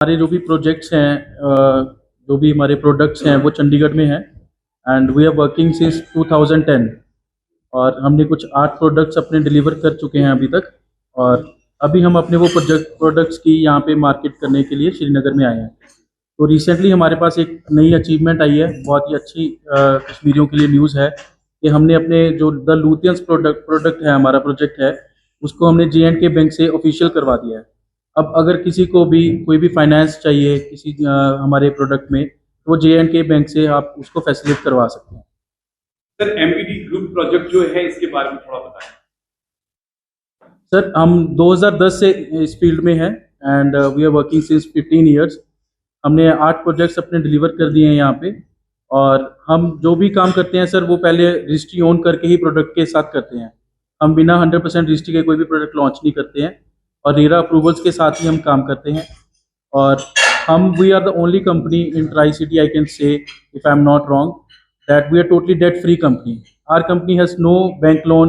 हमारे जो भी प्रोजेक्ट्स हैं, जो भी हमारे प्रोडक्ट्स हैं वो चंडीगढ़ में हैं and we are working since 2010। और हमने कुछ 8 प्रोडक्ट्स अपने डिलीवर कर चुके हैं अभी तक। और अभी हम अपने वो प्रोडक्ट्स की यहाँ पे मार्केट करने के लिए श्रीनगर में आए हैं। तो रिसेंटली हमारे पास एक नई अचीवमेंट आई है, बहुत ही अच्छी कश्मीरियों के लिए न्यूज़ है कि हमने अपने जो द लूथियंस प्रोडक्ट है, हमारा प्रोजेक्ट है, उसको हमने J&K बैंक से ऑफिशियल करवा दिया है। अब अगर किसी को भी कोई भी फाइनेंस चाहिए किसी हमारे प्रोडक्ट में, तो वो J&K बैंक से आप उसको फैसिलिटेट करवा सकते हैं। सर MBD ग्रुप प्रोजेक्ट जो है इसके बारे में थोड़ा बताएं। सर हम 2010 से इस फील्ड में हैं and we are working since 15 years. हमने 8 प्रोजेक्ट्स अपने डिलीवर कर दिए हैं यहाँ पे। और हम जो भी काम करते हैं सर, वो पहले रजिस्ट्री ओन करके ही प्रोडक्ट के साथ करते हैं। हम बिना 100% रजिस्ट्री के कोई भी प्रोडक्ट लॉन्च नहीं करते हैं और रेरा अप्रूवल्स के साथ ही हम काम करते हैं। और हम we are the only company in tricity, I can say if I am not wrong, that we are totally debt free company. Our company has no bank loan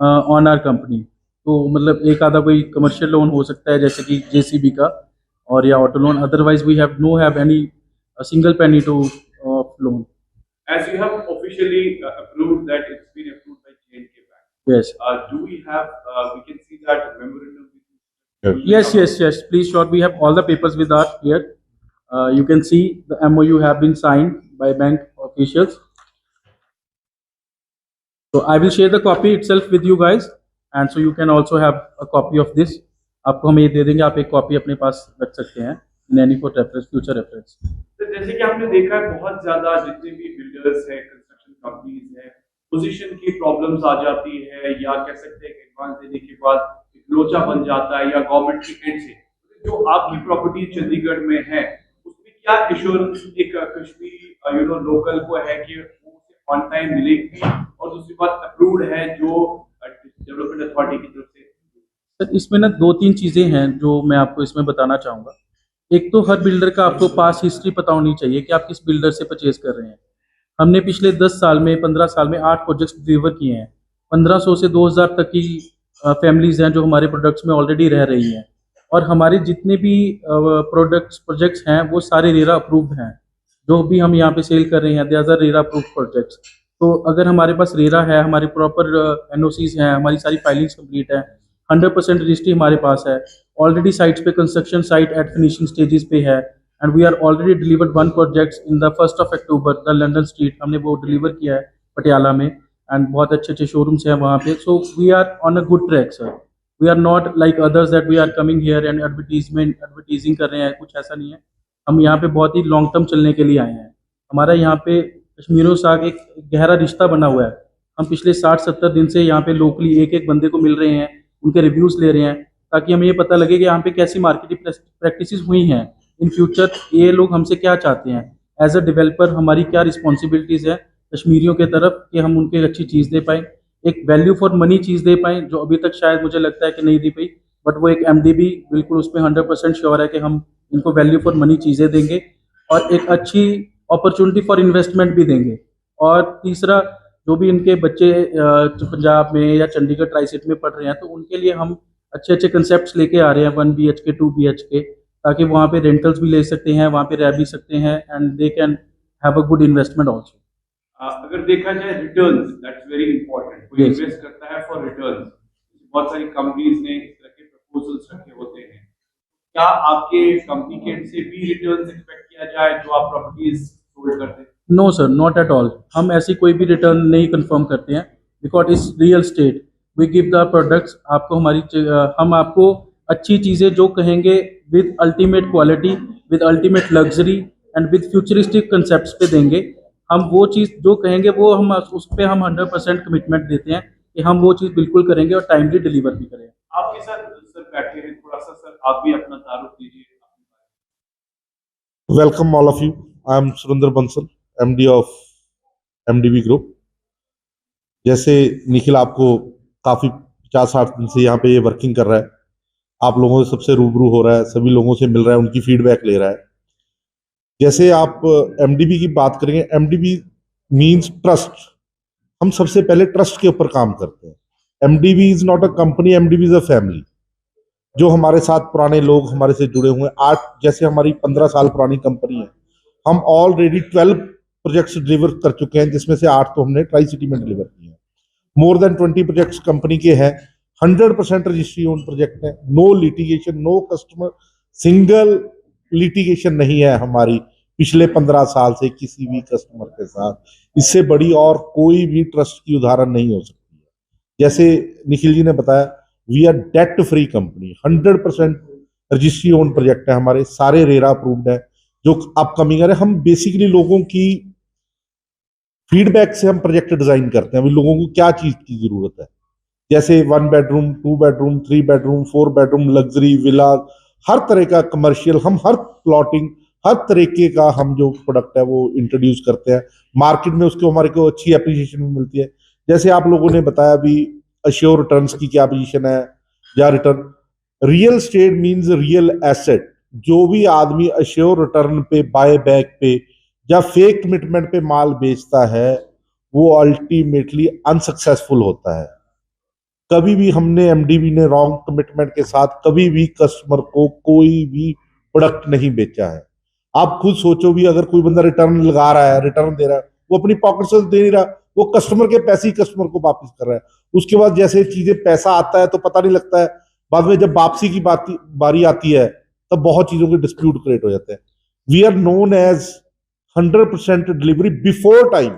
on our company. तो मतलब एक आधा कोई commercial loan हो सकता है जैसे कि JCB का और या auto loan, otherwise we have any single penny to loan. As you have officially approved that it's been approved by J&K Bank. Yes. Do we have? We can see that memorandum. Yes. Please, sure. We have all the papers with us here. You can see the MOU have been signed by bank officials. So I will share the copy itself with you guys, and so you can also have a copy of this. आपको हम ये दे देंगे, आप एक copy अपने पास रख सकते हैं in any for reference, future reference. तो जैसे कि आपने देखा है बहुत ज्यादा जितने भी बिल्डर्स हैं, कंस्ट्रक्शन कंपनीज हैं, पोजीशन की प्रॉब्लम्स आ जाती है या कह सकते हैं कि एडवांस देने के बाद एक लोचा बन जाता है या गवर्नमेंट की एंड से। जो आपकी प्रॉपर्टी चंडीगढ़ में है उसमें क्या एश्योरेंस एक कश्मीरी लोकल को है कि वो ऑन टाइम मिलेगी, और दूसरी बात अप्रूव्ड है जो डेवलपमेंट अथॉरिटी की तरफ से। सर इसमें ना 2-3 चीज़ें हैं जो मैं आपको इसमें बताना चाहूँगा। एक तो हर बिल्डर का आपको पास हिस्ट्री पता होनी चाहिए कि आप किस बिल्डर से परचेज कर रहे हैं। हमने पिछले 10 साल में 15 साल में 8 प्रोजेक्ट्स डिलीवर किए हैं। 1500 से 2000 तक की फैमिलीज़ हैं जो हमारे प्रोडक्ट्स में ऑलरेडी रह रही हैं। और हमारे जितने भी प्रोजेक्ट्स हैं वो सारे रेरा अप्रूव्ड हैं। जो भी हम यहाँ पे सेल कर रहे हैं they are RERA approved projects. तो अगर हमारे पास रेरा है, हमारे प्रॉपर NOCs हैं, हमारी सारी फाइलिंग्स कंप्लीट है, 100% रजिस्ट्री हमारे पास है, ऑलरेडी साइट्स पे construction site at finishing stages पे है, and we are already delivered 1 projects in the 1st of October, the London street, हमने वो डिलीवर किया है पटियाला में। एंड बहुत अच्छे शोरूम्स हैं वहाँ पे। So we are on a good track sir. We are not like others that we are coming here and advertising कर रहे हैं, कुछ ऐसा नहीं है। हम यहाँ पे बहुत ही लॉन्ग टर्म चलने के लिए आए हैं। हमारा यहाँ पे कश्मीरियों के साथ एक गहरा रिश्ता बना हुआ है। हम पिछले 60-70 दिन से यहाँ पे लोकली एक बंदे को मिल रहे हैं, उनके रिव्यूज़ ले रहे हैं, ताकि हमें ये पता लगे कि यहाँ पे कैसी मार्केटिंग प्रैक्टिसेस हुई हैं। इन फ्यूचर ये लोग हमसे क्या चाहते हैं, एज अ डेवलपर हमारी क्या रिस्पॉन्सिबिलिटीज़ है कश्मीरियों के तरफ, कि हम उनके अच्छी चीज़ दे पाएँ, एक वैल्यू फॉर मनी चीज़ दे पाएँ, जो अभी तक शायद मुझे लगता है कि नहीं दी पाई। बट वो एक MD भी बिल्कुल उसमें 100% श्योर है कि हम इनको वैल्यू फॉर मनी चीज़ें देंगे और एक अच्छी अपॉर्चुनिटी फॉर इन्वेस्टमेंट भी देंगे। और तीसरा, जो भी इनके बच्चे पंजाब में या चंडीगढ़ ट्राई सिटी में पढ़ रहे हैं, तो उनके लिए हम अच्छे कंसेप्ट्स लेके आ रहे हैं, 1 BHK 2 BHK, ताकि वहाँ पे रेंटल्स भी ले सकते हैं, वहाँ पे रह भी सकते हैं, and they can have a good investment also. अगर देखा जाए रिटर्न्स, दैट्स वेरी इंपॉर्टेंट। कोई इन्वेस्ट करता है फॉर रिटर्न्स, बहुत सारी कंपनीज ने इस तरह के प्रपोजल्स रखे होते हैं। क्या आपके कंपनी के एंड से भी रिटर्न्स एक्सपेक्ट किया जाए जो आप प्रॉपर्टीज होल्ड करते हैं? No sir, not at all. हम ऐसी कोई भी रिटर्न नहीं कंफर्म करते हैं, because it's real estate. We give the products आपको, हम आपको अच्छी चीज़ें जो कहेंगे with ultimate quality, with ultimate luxury and with futuristic concepts पे देंगे। हम वो चीज़ जो कहेंगे वो हम उस पर हम 100% कमिटमेंट देते हैं कि हम वो चीज़ बिल्कुल करेंगे और टाइमली डिलीवर भी करेंगे। आपके साथ सर बैठे हैं, थोड़ा सा सर आप भी अपना तारुफ दीजिए। Welcome all of you. I am Surinder Bansal, MD of MDB Group. जैसे निखिल आपको काफ़ी 50-60 दिन से यहाँ पे ये वर्किंग कर रहा है, आप लोगों से सबसे रूबरू हो रहा है, सभी लोगों से मिल रहा है, उनकी फीडबैक ले रहा है। जैसे आप MDB की बात करेंगे, MDB मीन्स ट्रस्ट। हम सबसे पहले ट्रस्ट के ऊपर काम करते हैं। MDB is not a company, MDB is a family. जो हमारे साथ पुराने लोग हमारे से जुड़े हुए हैं। 8 जैसे हमारी 15 साल पुरानी कंपनी है, हम ऑलरेडी 12 प्रोजेक्ट्स डिलीवर कर चुके हैं, जिसमें से 8 तो हमने ट्राई सिटी में डिलीवर किए हैं। मोर देन 20 प्रोजेक्ट्स कंपनी के हैं। 100% रजिस्ट्री ओन प्रोजेक्ट है। No litigation, no customer, single litigation नहीं है हमारी पिछले 15 साल से किसी भी कस्टमर के साथ। इससे बड़ी और कोई भी ट्रस्ट की उदाहरण नहीं हो सकती है। जैसे निखिल जी ने बताया, we are debt free company. 100% registry own project है हमारे, सारे रेरा अप्रूव्ड है। जो अपकमिंग है, हम बेसिकली लोगों की फीडबैक से हम प्रोजेक्ट डिजाइन करते हैं। अभी लोगों को क्या चीज की जरूरत है, जैसे 1 bedroom, 2 bedroom, 3 bedroom, 4 bedroom, luxury villa, हर तरह का कमर्शियल, हम हर प्लॉटिंग, हर तरीके का हम जो प्रोडक्ट है वो इंट्रोड्यूस करते हैं मार्केट में। उसको हमारे को अच्छी एप्रिसिएशन भी मिलती है। जैसे आप लोगों ने बताया अभी अश्योर रिटर्न्स की क्या पोजीशन है, या return, real estate means real asset. जो भी आदमी अश्योर रिटर्न पे, बाय बैक पे या फेक कमिटमेंट पे माल बेचता है, वो अल्टीमेटली अनसक्सेसफुल होता है। कभी भी हमने, एमडीबी ने रॉन्ग कमिटमेंट के साथ कभी भी कस्टमर को कोई भी प्रोडक्ट नहीं बेचा है। आप खुद सोचो भी, अगर कोई बंदा रिटर्न लगा रहा है, रिटर्न दे रहा है, वो अपनी पॉकेट से दे नहीं रहा, वो कस्टमर के पैसे ही कस्टमर को वापस कर रहा है। उसके बाद जैसे चीजें पैसा आता है तो पता नहीं लगता है, बाद में जब वापसी की बारी आती है तब बहुत चीजों के डिस्प्यूट क्रिएट हो जाते हैं। We are known as 100% delivery before time.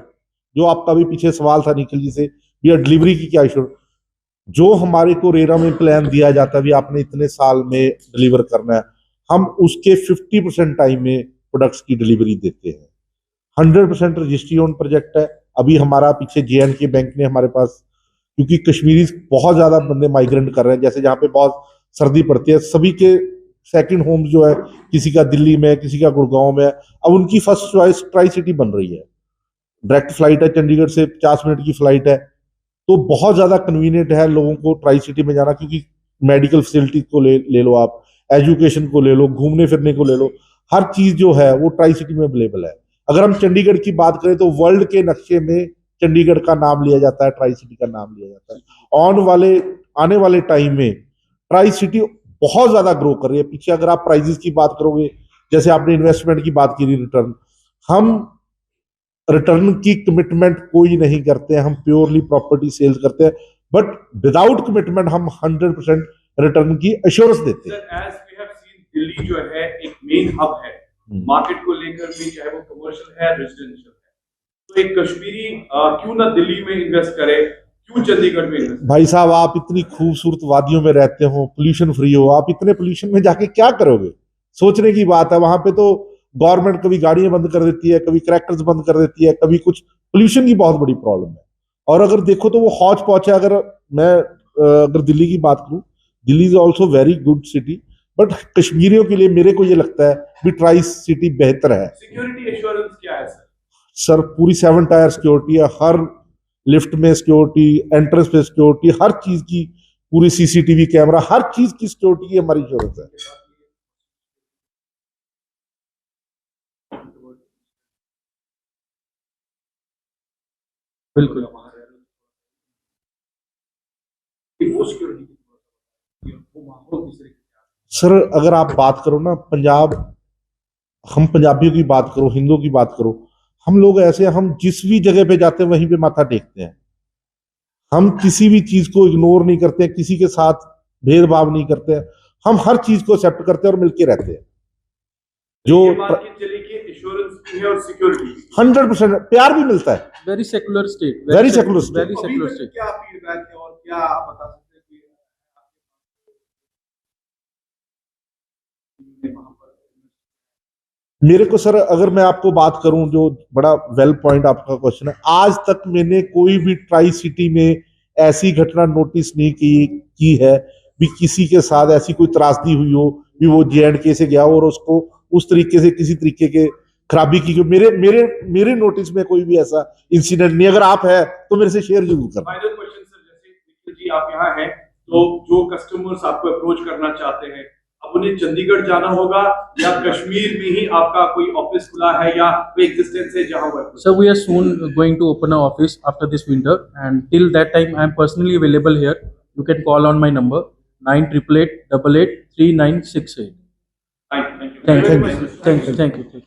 जो आपका भी पीछे सवाल था निखिल जी से, वी आर डिलीवरी की क्या इशू, जो हमारे को रेरा में प्लान दिया जाता है भी आपने इतने साल में डिलीवर करना है, हम उसके 50% टाइम में प्रोडक्ट्स की डिलीवरी देते हैं। 100% रजिस्ट्री ओन प्रोजेक्ट है। अभी हमारा पीछे JNK बैंक ने हमारे पास, क्योंकि कश्मीरी बहुत ज्यादा बंदे माइग्रेंट कर रहे हैं, जैसे जहाँ पे बहुत सर्दी पड़ती है, सभी के सेकंड होम जो है, किसी का दिल्ली में, किसी का गुड़गांव में, अब उनकी फर्स्ट चॉइस ट्राई सिटी बन रही है। डायरेक्ट फ्लाइट है, चंडीगढ़ से 50 मिनट की फ्लाइट है, तो बहुत ज्यादा कन्वीनियंट है लोगों को ट्राई सिटी में जाना। क्योंकि मेडिकल फैसिलिटी को ले लो आप, एजुकेशन को ले लो, घूमने फिरने को ले लो, हर चीज जो है वो ट्राई सिटी में अवेलेबल है। अगर हम चंडीगढ़ की बात करें तो वर्ल्ड के नक्शे में चंडीगढ़ का नाम लिया जाता है, ट्राई सिटी का नाम लिया जाता है। आने वाले टाइम में ट्राई सिटी बहुत ज्यादा ग्रो कर रही है। पीछे अगर आप प्राइजेस की बात करोगे, जैसे आपने इन्वेस्टमेंट की बात की, रिटर्न, हम रिटर्न की कमिटमेंट कोई नहीं करते हैं, हम प्योरली प्रॉपर्टी सेल्स करते हैं, बट विदाउट कमिटमेंट हम 100% रिटर्न की एश्योरेंस देते हैं। As we have seen, Delhi जो है एक मेन हब है मार्केट को लेकर भी, चाहे वो कमर्शियल है, रेजिडेंशियल है। तो एक कश्मीरी क्यों ना दिल्ली में इन्वेस्ट करे, क्यों चंडीगढ़ में इन्वेस्ट? भाई साहब, आप इतनी खूबसूरत वादियों में रहते हो, पोल्यूशन फ्री हो, आप इतने पोल्यूशन में जाके क्या करोगे? सोचने की बात है। वहां पे तो गवर्नमेंट कभी गाड़ियां बंद कर देती है, कभी क्रैकर्स बंद कर देती है, कभी कुछ, पोल्यूशन की बहुत बड़ी प्रॉब्लम है। और अगर देखो तो वो हौच पौच है। अगर दिल्ली की बात करूं, Delhi is also very good city, but कश्मीरियों के लिए मेरे को ये लगता है भी ट्राई सिटी बेहतर है। सिक्योरिटी एश्योरेंस क्या है सर? सर पूरी 7 टायर सिक्योरिटी है, हर लिफ्ट में सिक्योरिटी, एंट्रेंस पे सिक्योरिटी, हर चीज की पूरी CCTV कैमरा, हर चीज की सिक्योरिटी की हमारी इंश्योरेंस है। बिल्कुल। सर अगर आप बात करो ना, पंजाब, हम पंजाबियों की बात करो, हिंदुओं की बात करो, हम लोग ऐसे, हम जिस भी जगह पे जाते हैं वहीं पे माथा टेकते हैं। हम किसी भी चीज को इग्नोर नहीं करते हैं, किसी के साथ भेदभाव नहीं करते हैं, हम हर चीज को एक्सेप्ट करते हैं और मिलके रहते हैं। जो 100% प्यार भी मिलता है। Very secular state, Very secular state. Very secular state. क्या फीडबैक है और क्या आप बता सकते हैं कि मेरे को सर, अगर मैं आपको बात करूं, जो बड़ा वेल पॉइंट आपका क्वेश्चन है, आज तक मैंने कोई भी ट्राई सिटी में ऐसी घटना नोटिस नहीं की है भी किसी के साथ ऐसी कोई त्रासदी हुई हो भी वो JNK से गया हो और उसको उस तरीके से किसी तरीके के खराबी की। मेरे मेरे मेरे नोटिस में कोई भी ऐसा इंसिडेंट नहीं। अगर आप है तो मेरे से शेयर जरूर करना। फाइनल क्वेश्चन सर, जैसे निखिल जी आप यहाँ हैं, तो जो कस्टमर्स आपको अप्रोच करना चाहते हैं, अब उन्हें चंडीगढ़ जाना होगा या कश्मीर में ही आपका कोई ऑफिस खुला है या कोई एग्जिस्टेंस है जहां वो? So we are soon going to open our office after this winter, and till that time I am personally available here. You can call on my number 9888883968। Thank you. Thank Very you. much, sir. Thank you.